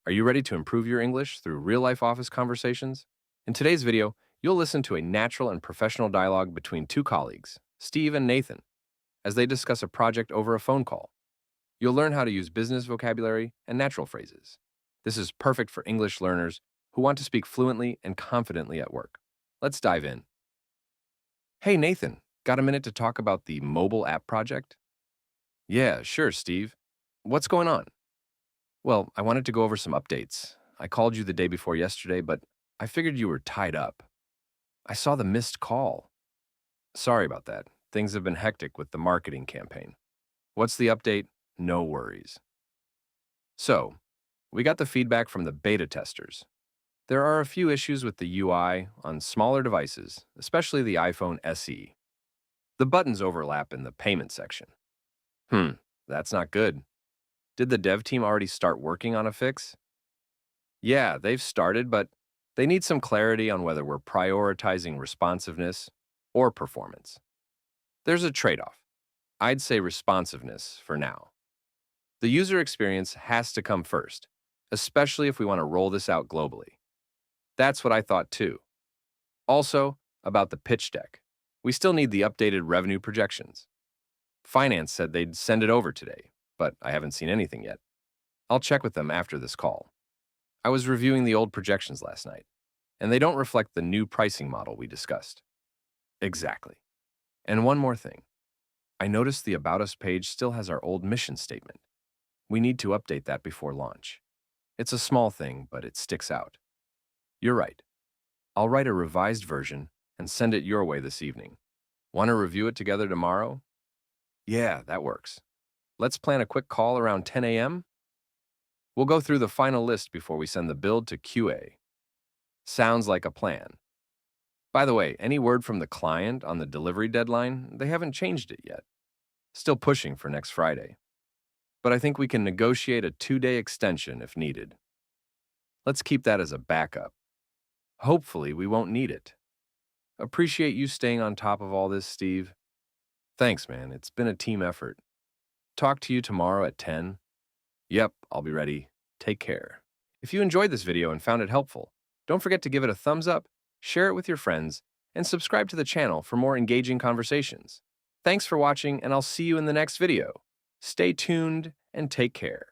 Are you ready to improve your English through real-life office conversations? In today's video, you'll listen to a natural and professional dialogue between two colleagues, Steve and Nathan, as they discuss a project over a phone call. You'll learn how to use business vocabulary and natural phrases. This is perfect for English learners who want to speak fluently and confidently at work. Let's dive in. Hey, Nathan, got a minute to talk about the mobile app project? Yeah, sure, Steve. What's going on? Well, I wanted to go over some updates. I called you the day before yesterday, but I figured you were tied up. I saw the missed call. Sorry about that. Things have been hectic with the marketing campaign. What's the update? No worries. So, we got the feedback from the beta testers. There are a few issues with the UI on smaller devices, especially the iPhone SE. The buttons overlap in the payment section. Hmm, that's not good. Did the dev team already start working on a fix? Yeah, they've started, but they need some clarity on whether we're prioritizing responsiveness or performance. There's a trade-off. I'd say responsiveness for now. The user experience has to come first, especially if we want to roll this out globally. That's what I thought too. Also, about the pitch deck. We still need the updated revenue projections. Finance said they'd send it over today, but I haven't seen anything yet. I'll check with them after this call. I was reviewing the old projections last night, and they don't reflect the new pricing model we discussed. Exactly. And one more thing. I noticed the About Us page still has our old mission statement. We need to update that before launch. It's a small thing, but it sticks out. You're right. I'll write a revised version and send it your way this evening. Want to review it together tomorrow? Yeah, that works. Let's plan a quick call around 10 a.m. We'll go through the final list before we send the build to QA. Sounds like a plan. By the way, any word from the client on the delivery deadline? They haven't changed it yet. Still pushing for next Friday. But I think we can negotiate a 2-day extension if needed. Let's keep that as a backup. Hopefully, we won't need it. Appreciate you staying on top of all this, Steve. Thanks, man. It's been a team effort. Talk to you tomorrow at 10. Yep, I'll be ready. Take care. If you enjoyed this video and found it helpful, don't forget to give it a thumbs up, share it with your friends, and subscribe to the channel for more engaging conversations. Thanks for watching, and I'll see you in the next video. Stay tuned and take care.